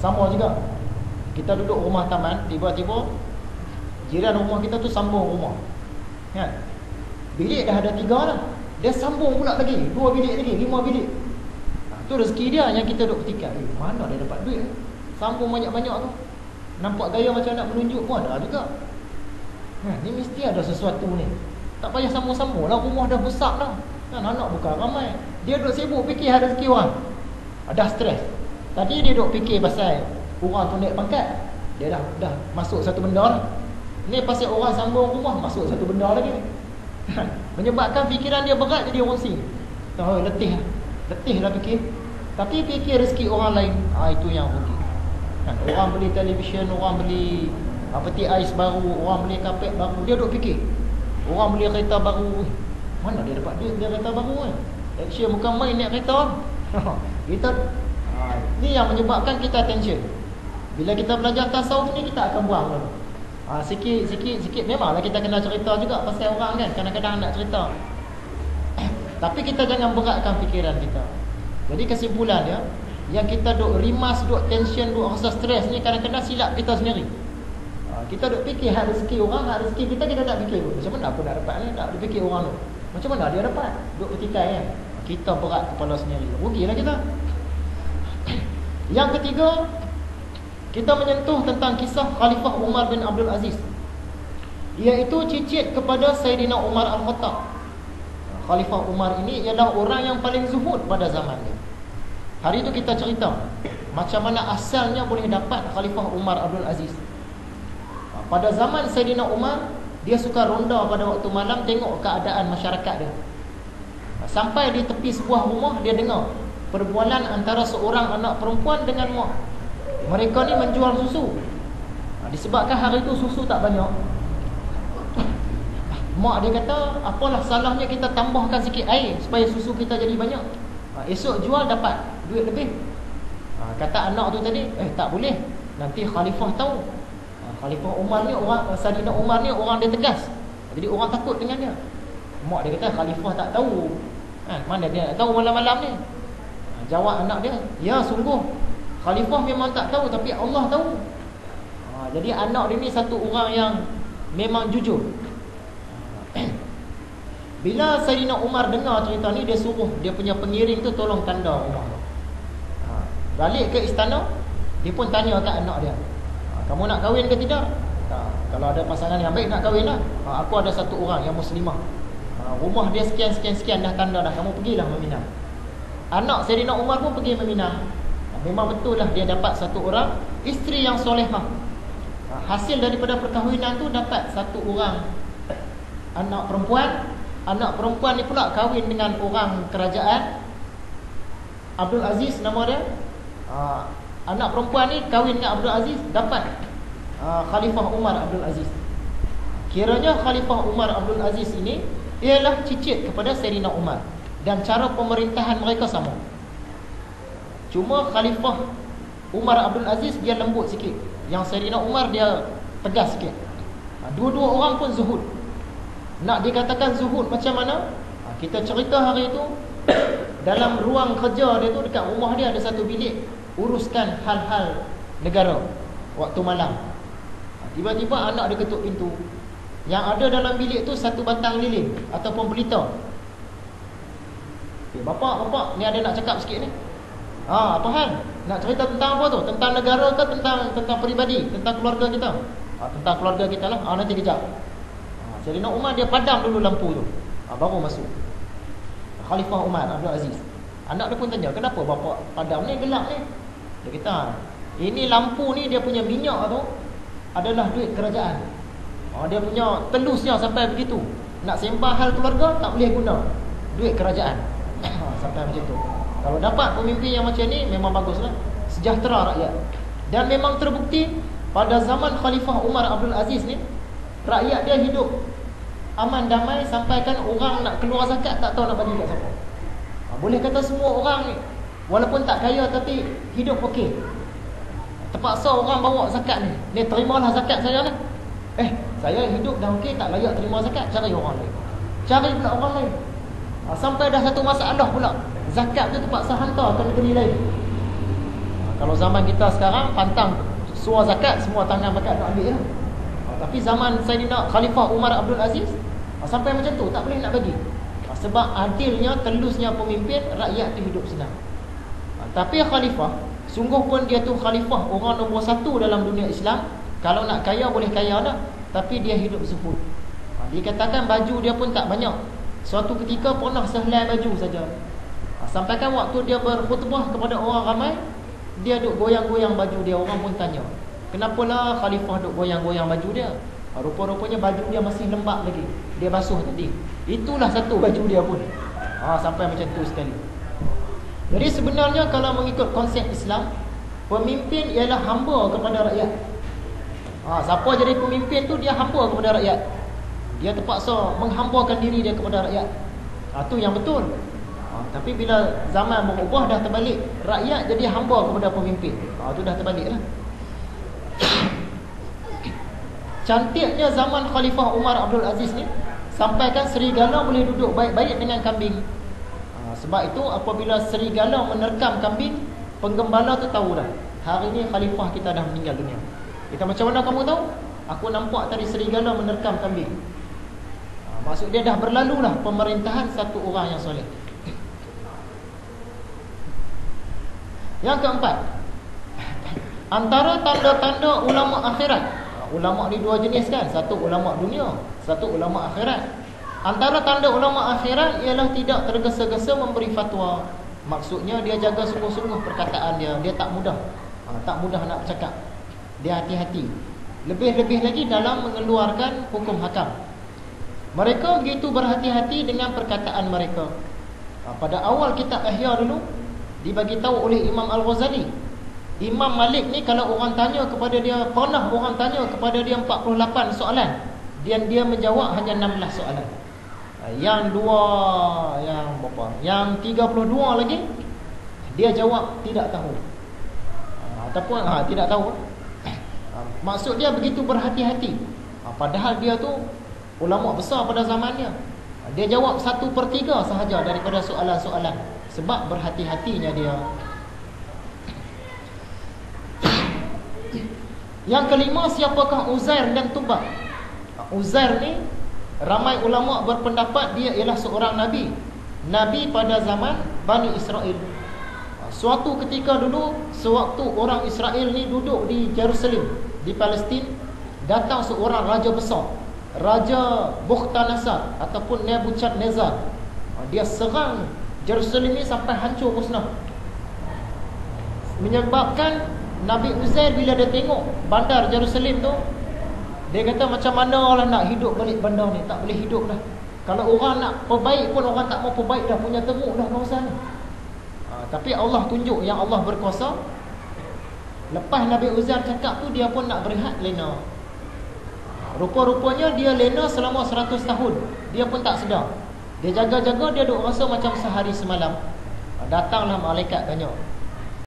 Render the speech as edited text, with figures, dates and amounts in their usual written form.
Sama juga, kita duduk rumah taman, tiba-tiba jiran rumah kita tu sambung rumah, kan? Bilik dah ada 3 lah, dia sambung pula lagi 2 bilik lagi, 5 bilik. Tu rezeki dia yang kita duduk petikai. Mana dia dapat duit? Sambung banyak-banyak tu. Nampak gaya macam nak menunjuk pun ada juga. Ni mesti ada sesuatu ni. Tak payah sambung-sambung lah, rumah dah besar dah, kan? Anak bukan ramai. Dia duduk sibuk fikir ada rezeki orang. Dah stres. Tadi dia duduk fikir pasal orang tu naik pangkat, dia dah masuk satu benda lah. Ni pasal orang sambung rumah, masuk satu benda lagi. Menyebabkan fikiran dia berat, jadi rosing. Tahu, letih dah fikir. Tapi fikir rezeki orang lain, itu yang rugi. Orang beli televisyen, orang beli peti ais baru, orang beli kapet baru, dia duk fikir. Orang beli kereta baru, mana dia dapat duit beli kereta baru kan? Action bukan main naik kereta. Kita ni yang menyebabkan kita tension. Bila kita belajar tasawuf ni, kita akan buang dulu. Sikit memanglah kita kena cerita juga pasal orang kan, kadang-kadang nak cerita. Tapi kita jangan beratkan fikiran kita. Jadi kesimpulan dia, yang kita duk rimas, duk tension, duk rasa stres ni, kadang-kadang silap kita sendiri. Kita duk fikir hak rezeki orang, hak rezeki kita tak fikir pun. Macam mana aku nak dapat ni? Tak duk fikir orang tu. Macam mana dia dapat? Duk petikai kan. Kita berat kepala sendiri. Rugilah kita. Yang ketiga, kita menyentuh tentang kisah Khalifah Umar bin Abdul Aziz, iaitu cicit kepada Sayyidina Umar Al-Khattab. Khalifah Umar ini ialah orang yang paling zuhud pada zaman dia. Hari itu kita cerita macam mana asalnya boleh dapat Khalifah Umar Abdul Aziz. Pada zaman Sayyidina Umar, dia suka ronda pada waktu malam, tengok keadaan masyarakat dia. Sampai di tepi sebuah rumah, dia dengar perbualan antara seorang anak perempuan dengan mak. Mereka ni menjual susu. Disebabkan hari itu susu tak banyak, mak dia kata, apalah salahnya kita tambahkan sikit air supaya susu kita jadi banyak. Esok jual dapat duit lebih. Kata anak tu tadi, tak boleh, nanti khalifah tahu. Khalifah Umar ni orang, Sayyidina Umar ni orang dia tegas, jadi orang takut dengan dia. Mak dia kata khalifah tak tahu, mana dia nak tahu malam-malam ni? Jawab anak dia, ya sungguh khalifah memang tak tahu, tapi Allah tahu. Jadi anak dia ni satu orang yang memang jujur. Bila Sayyidina Umar dengar cerita ni, dia suruh dia punya pengiring tu tolong tanda rumah tu. Balik ke istana, dia pun tanya kat anak dia, kamu nak kahwin ke tidak? Kalau ada pasangan yang baik, nak kahwin lah. Aku ada satu orang yang muslimah, rumah dia sekian dah tanda dah, kamu pergilah meminang. Anak Sayyidina Umar pun pergi meminang. Memang betul lah, dia dapat satu orang isteri yang solehah. Hasil daripada perkahwinan tu dapat satu orang anak perempuan. Anak perempuan ni pula kahwin dengan orang kerajaan, Abdul Aziz nama dia. Anak perempuan ni kahwin dengan Abdul Aziz, dapat Khalifah Umar Abdul Aziz. Kiranya Khalifah Umar Abdul Aziz ini ialah cicit kepada Sayyidina Umar, dan cara pemerintahan mereka sama. Cuma Khalifah Umar Abdul Aziz dia lembut sikit, yang Sayyidina Umar dia tegas sikit. Dua-dua orang pun zuhud. Nak dikatakan zuhud macam mana? Kita cerita hari itu, dalam ruang kerja dia tu, dekat rumah dia ada satu bilik uruskan hal-hal negara waktu malam. Tiba-tiba anak dia ketuk pintu. Yang ada dalam bilik tu satu batang lilin ataupun pelita. Bapak, ni ada nak cakap sikit ni. Apa hal? Nak cerita tentang apa tu? Tentang negara ke tentang peribadi, tentang keluarga kita? Tentang keluarga kita lah. Nanti kejap. Sayyidina Umar dia padam dulu lampu tu, baru masuk Khalifah Umar Abdul Aziz. Anak dia pun tanya, kenapa bapak padam ni, gelap ni? Dia kata, ini lampu ni dia punya minyak tu adalah duit kerajaan. Dia punya telusnya sampai begitu. Nak sembah hal keluarga tak boleh guna duit kerajaan. Sampai macam tu. Kalau dapat pemimpin yang macam ni, memang baguslah, sejahtera rakyat. Dan memang terbukti pada zaman Khalifah Umar Abdul Aziz ni, rakyat dia hidup aman damai, sampaikan orang nak keluar zakat tak tahu nak bagi kat siapa. Boleh kata semua orang ni walaupun tak kaya tapi hidup okey. Terpaksa orang bawa zakat ni, terimalah zakat saya ni. Saya hidup dah okey, tak layak terima zakat, cari orang lain. Cari pula orang lain. Sampai dah satu masalah pula, zakat tu terpaksa hantar ke negeri lain. Kalau zaman kita sekarang pantang suar zakat, semua tangan bakat nak ambil lah. Tapi zaman Sayyidina Khalifah Umar Abdul Aziz, sampai macam tu tak boleh nak bagi. Sebab adilnya, telusnya pemimpin, rakyat tu hidup senang. Tapi khalifah, sungguh pun dia tu khalifah, orang nombor satu dalam dunia Islam. Kalau nak kaya boleh kaya dah, tapi dia hidup zuhud. Dikatakan baju dia pun tak banyak. Suatu ketika pernah sehelai baju saja. Sampaikan waktu dia berkhutbah kepada orang ramai, dia duk goyang-goyang baju dia. Orang pun tanya, kenapalah khalifah duk goyang-goyang baju dia? Rupa-rupanya baju dia masih lembab lagi, dia basuh tadi. Itulah satu baju dia pun. Sampai macam tu sekali. Jadi sebenarnya kalau mengikut konsep Islam, pemimpin ialah hamba kepada rakyat. Siapa jadi pemimpin tu, dia hamba kepada rakyat. Dia terpaksa menghambakan diri dia kepada rakyat. Tu yang betul. Tapi bila zaman berubah, dah terbalik. Rakyat jadi hamba kepada pemimpin. Tu dah terbalik lah. Cantiknya zaman Khalifah Umar Abdul Aziz ni, sampaikan serigala boleh duduk baik-baik dengan kambing. Sebab itu apabila serigala menerkam kambing, penggembala tu tahu dah, hari ni khalifah kita dah meninggal dunia. Kita macam mana kamu tahu? Aku nampak tadi serigala menerkam kambing. Maksud dia dah berlalulah pemerintahan satu orang yang soleh. Yang keempat, antara tanda-tanda ulama akhirat. Ulama ni dua jenis kan, satu ulama dunia, satu ulama akhirat. Antara tanda ulama akhirat ialah tidak tergesa-gesa memberi fatwa. Maksudnya dia jaga sungguh-sungguh perkataan dia. Dia tak mudah, tak mudah nak bercakap. Dia hati-hati. Lebih-lebih lagi dalam mengeluarkan hukum hakam. Mereka begitu berhati-hati dengan perkataan mereka. Pada awal kitab Ihya dulu dibagi tahu oleh Imam Al-Ghazali, Imam Malik ni kalau orang tanya kepada dia, pernah orang tanya kepada dia 48 soalan, dan dia menjawab hanya 16 soalan. Yang yang 32 lagi dia jawab tidak tahu. Ataupun tidak tahu. Maksud dia begitu berhati-hati. Padahal dia tu ulama besar pada zamannya. Dia jawab 1/3 sahaja daripada soalan-soalan, sebab berhati-hatinya dia. Yang kelima, siapakah Uzair dan Tubal? Uzair ni ramai ulama berpendapat dia ialah seorang nabi. Nabi pada zaman Bani Israel. Suatu ketika dulu, sewaktu orang Israel ni duduk di Jerusalem, di Palestin, datang seorang raja besar, Raja Bukhtanasar ataupun Nebuchadnezzar. Dia serang Jerusalem ni sampai hancur musnah. Menyebabkan Nabi Uzair bila dia tengok bandar Jerusalem tu, dia kata macam mana lah nak hidup balik bandar ni. Tak boleh hidup dah. Kalau orang nak perbaik pun orang tak mau perbaik dah, punya teruk dah kawasan ni. Tapi Allah tunjuk yang Allah berkuasa. Lepas Nabi Uzair cakap tu, dia pun nak berehat lena. Rupa-rupanya dia lena selama 100 tahun. Dia pun tak sedar. Dia jaga-jaga, dia duk rasa macam sehari semalam. Datanglah malaikat tanya,